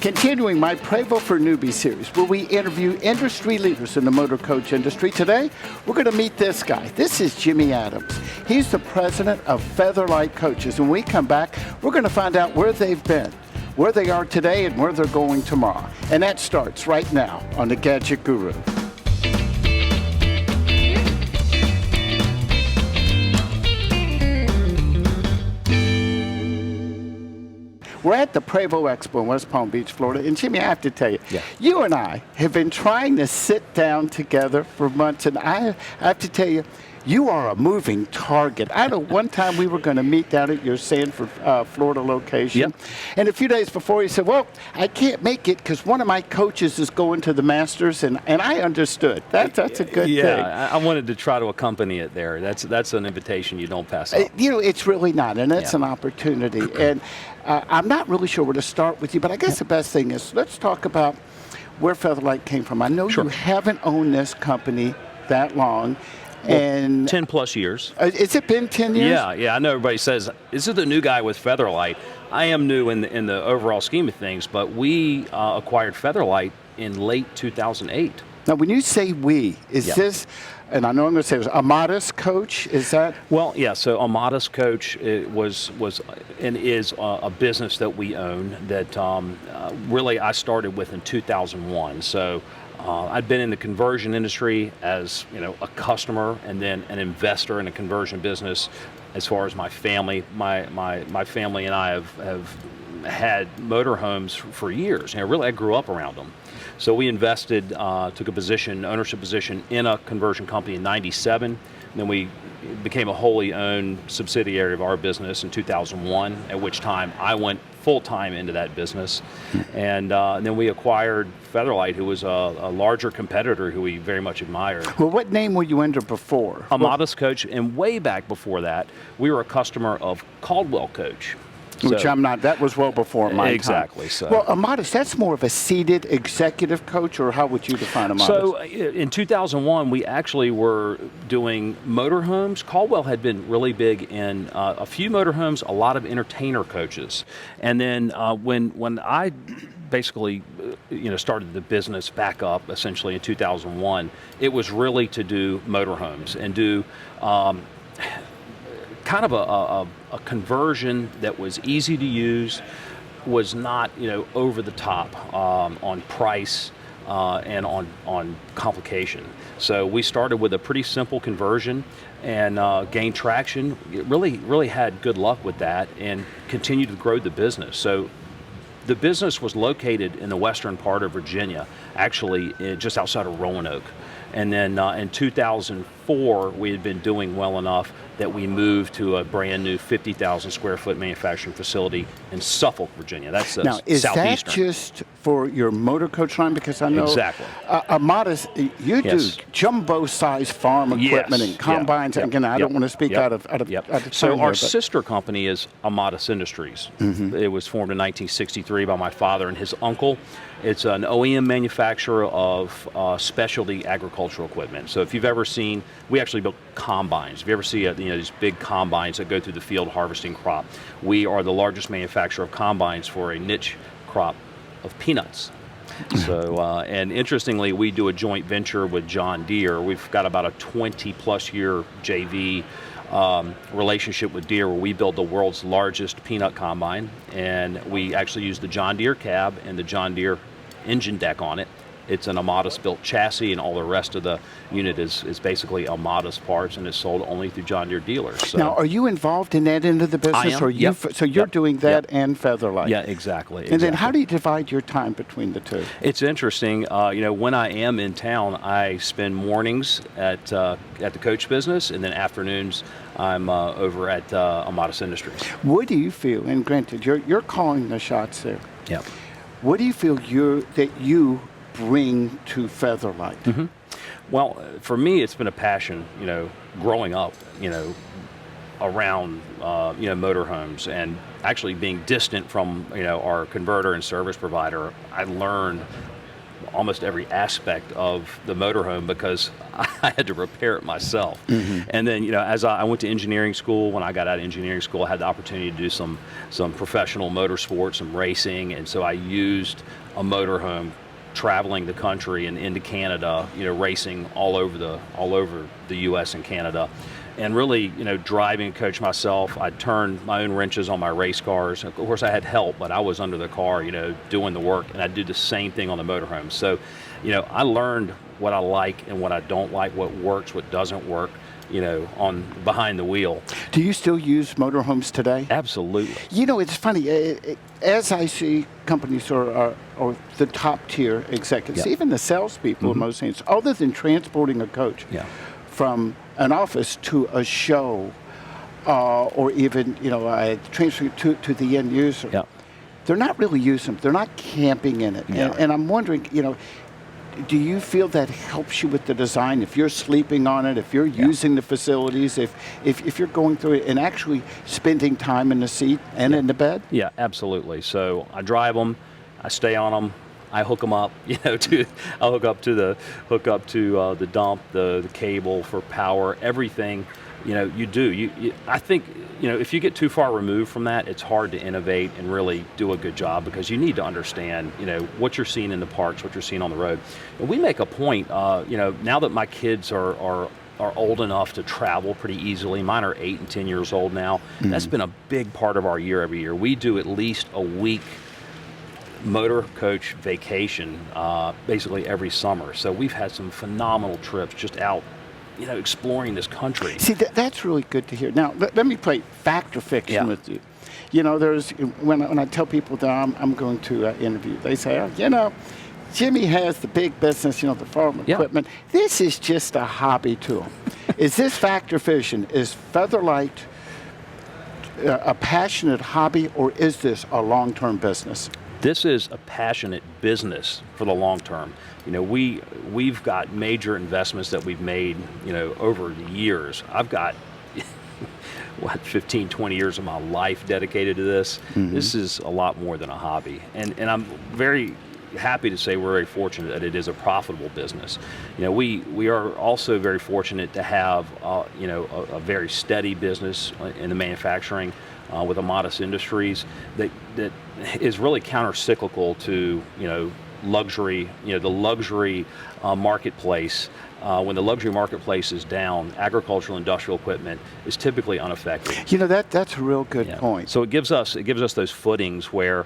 Continuing my Prevost for Newbies series, where we interview industry leaders in the motor coach industry. Today, we're going to meet this guy. This is Jimmy Adams. He's the president of Featherlite Coaches. When we come back, we're going to find out where they've been, where they are today, and where they're going tomorrow. And that starts right now on the Gadget Guru. We're at the Prevost Expo in West Palm Beach, Florida. And Jimmy, I have to tell you, you and I have been trying to sit down together for months. And I have to tell you, you are a moving target. I know one time we were going to meet down at your Sanford, Florida location. And a few days before, you said, well, I can't make it because one of my coaches is going to the Masters. And I understood. That's a good thing. Yeah, I wanted to try to accompany it there. That's an invitation you don't pass up. You know, it's really not. And it's an opportunity. And I'm not really sure where to start with you, but I guess the best thing is let's talk about where Featherlite came from. I know you haven't owned this company that long. Well, and 10 plus years. Has it been 10 years? Yeah. I know everybody says, this is the new guy with Featherlite. I am new in the overall scheme of things, but we acquired Featherlite in late 2008. Now, when you say we, is this, and I know I'm going to say it was Amadas Coach, is that? Well, yeah, so Amadas Coach was and is a business that we own that really I started with in 2001. So I'd been in the conversion industry as a customer and then an investor in a conversion business. As far as my family, my family and I have had motorhomes for years. Really, I grew up around them. So we invested, took a ownership position in a conversion company in '97. And then we became a wholly owned subsidiary of our business in 2001, at which time I went full-time into that business. And then we acquired Featherlite, who was a larger competitor who we very much admired. Well, what name were you under before? Amadas Coach, and way back before that, we were a customer of Caldwell Coach. Which I'm not, that was well before my time. Exactly. So. Well, Amadas, that's more of a seated executive coach, or how would you define Amadas? So in 2001, we actually were doing motorhomes. Caldwell had been really big in a few motorhomes, a lot of entertainer coaches. And then when I basically started the business back up essentially in 2001, it was really to do motorhomes and do kind of a conversion that was easy to use, was not over the top on price and on complication. So we started with a pretty simple conversion and gained traction. It really had good luck with that and continued to grow the business. So the business was located in the western part of Virginia, actually just outside of Roanoke. And then in 2004, we had been doing well enough that we moved to a brand new 50,000 square foot manufacturing facility in Suffolk, Virginia. That's now, is southeastern. That just for your motor coach line? Because I know Amadas, you do jumbo-sized farm equipment and combines. Again, I don't want to speak out of So our sister company is Amadas Industries. It was formed in 1963 by my father and his uncle. It's an OEM manufacturer of specialty agricultural equipment. So if you've ever seen, we actually built combines. If you ever see these big combines that go through the field harvesting crop, we are the largest manufacturer of combines for a niche crop of peanuts. So, and interestingly, we do a joint venture with John Deere. We've got about a 20-plus year JV relationship with Deere, where we build the world's largest peanut combine, and we actually use the John Deere cab and the John Deere engine deck on it. It's an Amadas-built chassis, and all the rest of the unit is basically Amadas parts, and is sold only through John Deere dealers. So. Now, are you involved in that end of the business? I am. So you're doing that and Featherlite? Yeah, exactly. And then how do you divide your time between the two? It's interesting. When I am in town, I spend mornings at the coach business, and then afternoons I'm over at Amadas Industries. What do you feel, and granted, you're calling the shots there. Yeah. What do you feel that you bring to Featherlite? Well, for me, it's been a passion, growing up, around, motorhomes, and actually being distant from, our converter and service provider. I learned almost every aspect of the motorhome because I had to repair it myself. And then, as I went to engineering school, when I got out of engineering school, I had the opportunity to do some professional motorsports, some racing, and so I used a motorhome traveling the country and into Canada, racing all over the U.S. and Canada. And really, driving a coach myself. I turned my own wrenches on my race cars. Of course, I had help, but I was under the car, doing the work, and I did the same thing on the motorhome. So, I learned what I like and what I don't like, what works, what doesn't work, on behind the wheel. Do you still use motorhomes today? Absolutely. It's funny. As I see companies or the top tier executives, even the salespeople in most things, other than transporting a coach from an office to a show, or even transferring to the end user, they're not really using them. They're not camping in it. And I'm wondering, do you feel that helps you with the design? If you're sleeping on it, if you're using the facilities, if you're going through it and actually spending time in the seat and in the bed? Yeah, absolutely. So I drive them, I stay on them, I hook them up, I'll hook up to the dump, the cable for power, everything. You do. I think, if you get too far removed from that, it's hard to innovate and really do a good job because you need to understand, what you're seeing in the parks, what you're seeing on the road. And we make a point, now that my kids are old enough to travel pretty easily. Mine are 8 and 10 years old now. That's been a big part of our year every year. We do at least a week motor coach vacation basically every summer. So we've had some phenomenal trips just out exploring this country. See, that's really good to hear. Now, let me play fact or fiction with you. There's when I tell people that I'm going to interview, they say, Jimmy has the big business, the farm equipment. This is just a hobby to him. Is this fact or fiction? Is Featherlite a passionate hobby, or is this a long-term business? This is a passionate business for the long term. We've got major investments that we've made, over the years. I've got 15, 20 years of my life dedicated to this. This is a lot more than a hobby. And I'm very happy to say we're very fortunate that it is a profitable business. We are also very fortunate to have, a very steady business in the manufacturing with Amadas Industries that is really counter-cyclical to, luxury, the luxury marketplace. When the luxury marketplace is down, agricultural industrial equipment is typically unaffected. That's a real good point. So it gives us those footings where,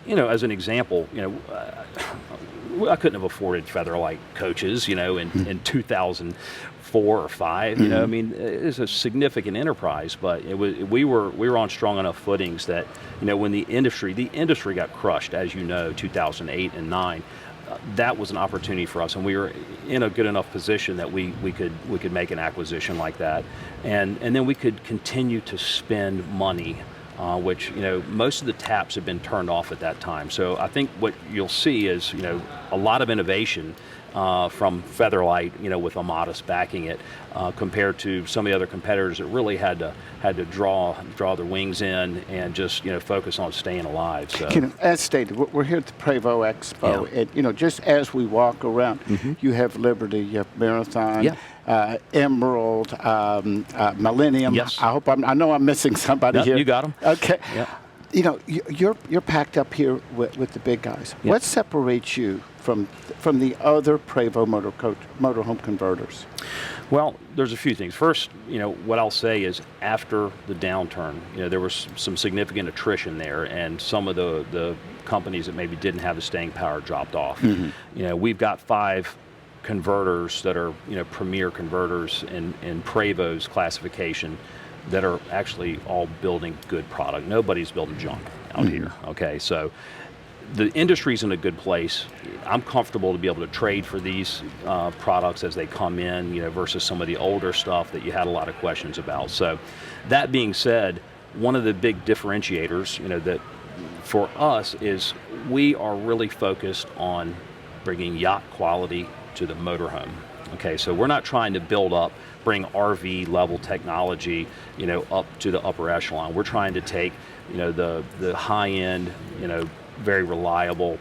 as an example, I couldn't have afforded Featherlite Coaches, in 2004 or 5. It's a significant enterprise, but we were on strong enough footings that, when the industry got crushed, as 2008 and 9. That was an opportunity for us, and we were in a good enough position that we could make an acquisition like that, and then we could continue to spend money, which most of the taps have been turned off at that time. So I think what you'll see is a lot of innovation from Featherlite, with Amadas backing it, compared to some of the other competitors that really had to draw their wings in and just focus on staying alive. So as stated, we're here at the Prevost Expo, and just as we walk around, you have Liberty, you have Marathon, Emerald, Millennium. Yes. I know I'm missing somebody here. You got them. Okay. Yeah. You're packed up here with the big guys. What separates you from the other Prevost motorhome converters? Well, there's a few things. First, what I'll say is after the downturn, there was some significant attrition there, and some of the companies that maybe didn't have the staying power dropped off. We've got 5 converters that are premier converters in Prevost classification that are actually all building good product. Nobody's building junk out here. Okay, so the industry's in a good place. I'm comfortable to be able to trade for these products as they come in, versus some of the older stuff that you had a lot of questions about. So that being said, one of the big differentiators, that for us is we are really focused on bringing yacht quality to the motorhome. Okay, so we're not trying to bring RV level technology, up to the upper echelon. We're trying to take, the high end, very reliable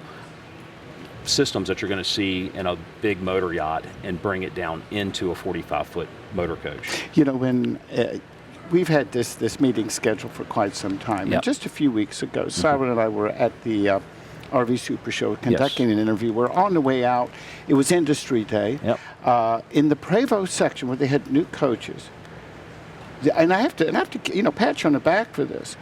systems that you're going to see in a big motor yacht and bring it down into a 45-foot motor coach. You know, when we've had this meeting scheduled for quite some time, Yep. and just a few weeks ago, Simon and I were at the RV Super Show conducting an interview. We're on the way out. It was Industry Day. Yep. In the Prevost section where they had new coaches, and I have to, you know, pat you on the back for this.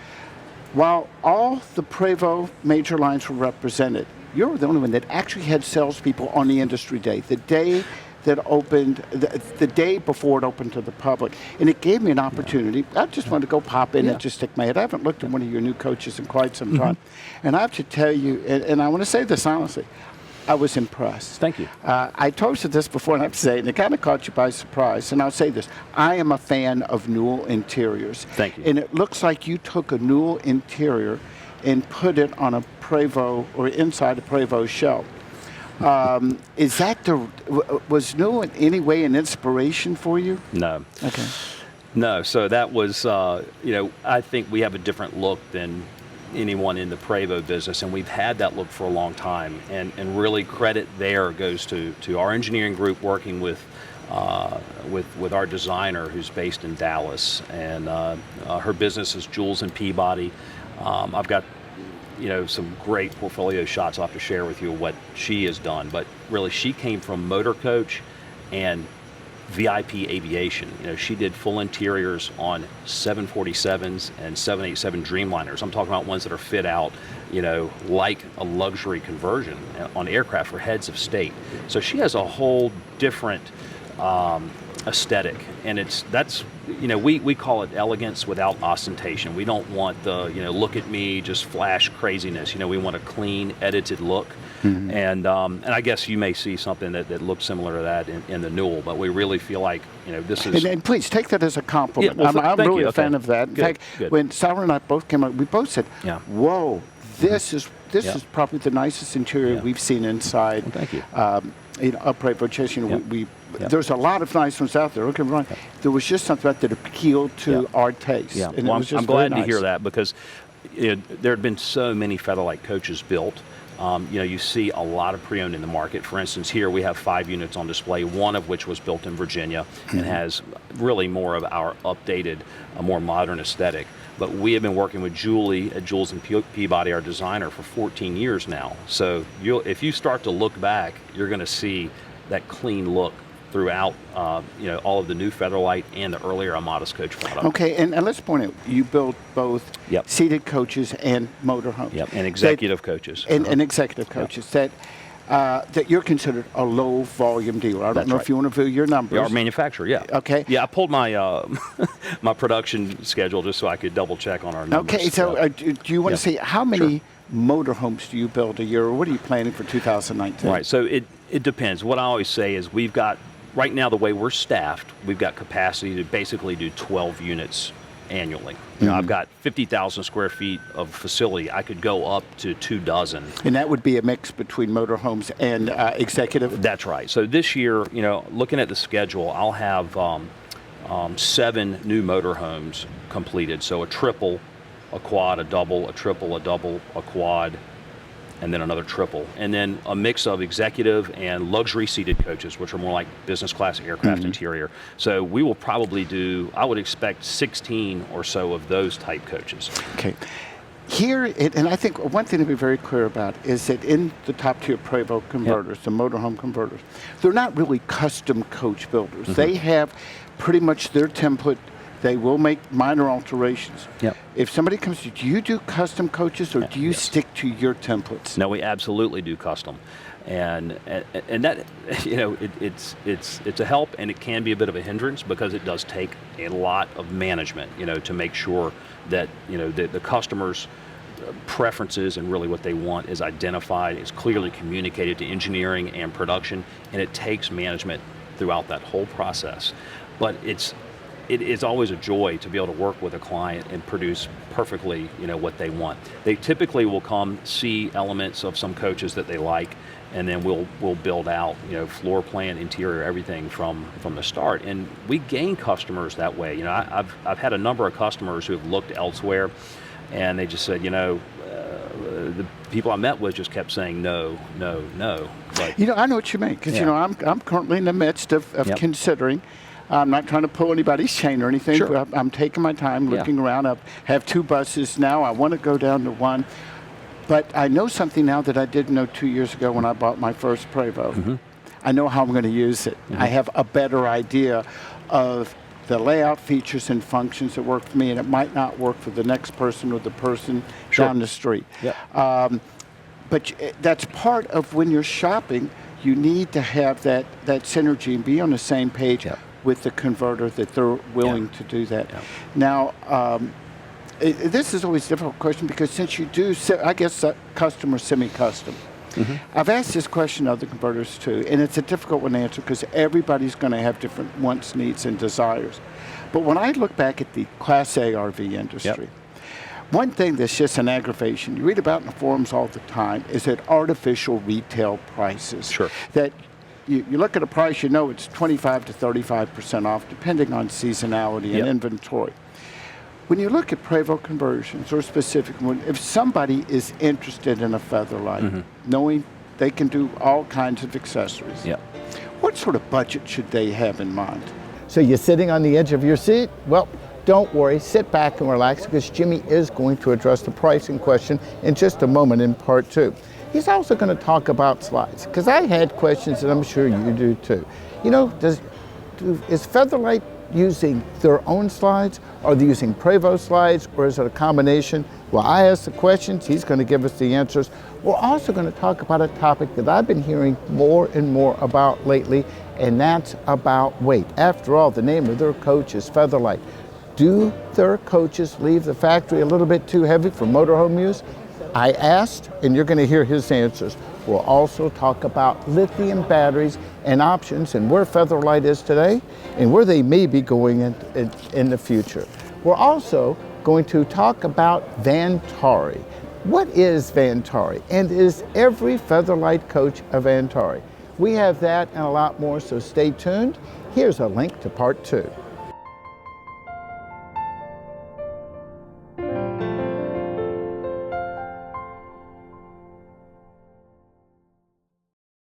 While all the Prevost major lines were represented, you're the only one that actually had salespeople on the Industry Day, the day that opened, the day before it opened to the public. And it gave me an opportunity. I just wanted to go pop in and just stick my head. I haven't looked at one of your new coaches in quite some time. And I have to tell you, and I want to say this honestly, I was impressed. Thank you. I told you this before, and I have to say it, and it kind of caught you by surprise. And I'll say this: I am a fan of Newell interiors. Thank you. And it looks like you took a Newell interior and put it on a Prevost or inside a Prevost shell. Is that was Newell in any way an inspiration for you? No. Okay. No. So that was, you know, I think we have a different look than anyone in the Prevost business, and we've had that look for a long time. And really credit there goes to our engineering group working with our designer who's based in Dallas, and her business is Jules and Peabody. I've got, you know, some great portfolio shots I'll have to share with you of what she has done, but really she came from motor coach and VIP aviation. You know, she did full interiors on 747s and 787 Dreamliners. I'm talking about ones that are fit out, you know, like a luxury conversion on aircraft for heads of state. So she has a whole different aesthetic, and that's you know, we call it elegance without ostentation. We don't want the, you know, look at me, just flash craziness. You know, we want a clean, edited look. And I guess you may see something that looks similar to that in the Newell, but we really feel like, you know, this is... And please take that as a compliment. Yeah, well, I'm thank really you. a fan of that. In fact, when Sarah and I both came out, we both said, whoa, this is probably the nicest interior we've seen inside. Well, thank you. You know, up Prevost, you know, there's a lot of nice ones out there. Don't get me wrong. There was just something about that appealed to our taste. Yeah, And well, I'm glad to hear nice. that, because you know, there have been so many Featherlite coaches built. You know, you see a lot of pre-owned in the market. For instance, here we have 5 units on display, one of which was built in Virginia and has really more of our updated, more modern aesthetic. But we have been working with Julie at Jules and Peabody, our designer, for 14 years now. So if you start to look back, you're going to see that clean look throughout, you know, all of the new Featherlite and the earlier Amadas coach product. Okay, and let's point out, you built both seated coaches and motorhomes. Yep, and executive coaches. And executive coaches that you're considered a low volume dealer. I don't know if you want to view your numbers. Our manufacturer, yeah. Okay. Yeah, I pulled my my production schedule just so I could double check on our numbers. Okay, so do you want to say how many motorhomes do you build a year, or what are you planning for 2019? Right, so it depends. What I always say is we've got, right now the way we're staffed, we've got capacity to basically do 12 units annually. You know, I've got 50,000 square feet of facility. I could go up to 24. And that would be a mix between motorhomes and executive? That's right. So this year, you know, looking at the schedule, I'll have 7 new motorhomes completed. So a triple, a quad, a double, a triple, a double, a quad, and then another triple. And then a mix of executive and luxury seated coaches, which are more like business class aircraft interior. So we will probably do, I would expect 16 or so of those type coaches. Okay. Here, and I think one thing to be very clear about is that in the top tier Prevost converters, the motorhome converters, they're not really custom coach builders. They have pretty much their template. They will make minor alterations. Yep. If somebody comes to you, do you do custom coaches, or do you stick to your templates? No, we absolutely do custom, and that, you know, it's a help, and it can be a bit of a hindrance because it does take a lot of management, you know, to make sure that, you know, the customer's preferences and really what they want is identified, is clearly communicated to engineering and production, and it takes management throughout that whole process. But it is always a joy to be able to work with a client and produce perfectly, you know, what they want. They typically will come see elements of some coaches that they like, and then we'll build out, you know, floor plan, interior, everything from the start. And we gain customers that way. You know, I've had a number of customers who have looked elsewhere, and they just said, you know, the people I met with just kept saying no, no, no. Like, I know what you mean, because I'm currently in the midst of considering. I'm not trying to pull anybody's chain or anything. Sure. But I'm taking my time looking around. I have 2 buses now. I want to go down to 1. But I know something now that I didn't know 2 years ago when I bought my first Prevost. I know how I'm going to use it. I have a better idea of the layout, features, and functions that work for me, and it might not work for the next person or the person down the street. But that's part of when you're shopping. You need to have that synergy and be on the same page with the converter that they're willing to do that. Now, this is always a difficult question because since you do, I guess, custom or semi-custom. I've asked this question of the converters too, and it's a difficult one to answer because everybody's going to have different wants, needs, and desires. But when I look back at the Class A RV industry, one thing that's just an aggravation, you read about in the forums all the time, is that artificial retail prices. That you look at a price, it's 25 to 35% off, depending on seasonality and inventory. When you look at Prevost conversions, or specifically, if somebody is interested in a Featherlite, knowing they can do all kinds of accessories, what sort of budget should they have in mind? So you're sitting on the edge of your seat? Well, don't worry, sit back and relax because Jimmy is going to address the pricing question in just a moment in part 2. He's also going to talk about slides because I had questions and I'm sure you do too. Is Featherlite using their own slides? Are they using Prevost slides, or is it a combination? Well, I asked the questions, he's going to give us the answers. We're also going to talk about a topic that I've been hearing more and more about lately, and that's about weight. After all, the name of their coach is Featherlite. Do their coaches leave the factory a little bit too heavy for motorhome use? I asked, and you're going to hear his answers. We'll also talk about lithium batteries and options and where Featherlite is today and where they may be going in the future. We're also going to talk about Vantari. What is Vantari? And is every Featherlite coach a Vantari? We have that and a lot more, so stay tuned. Here's a link to part 2.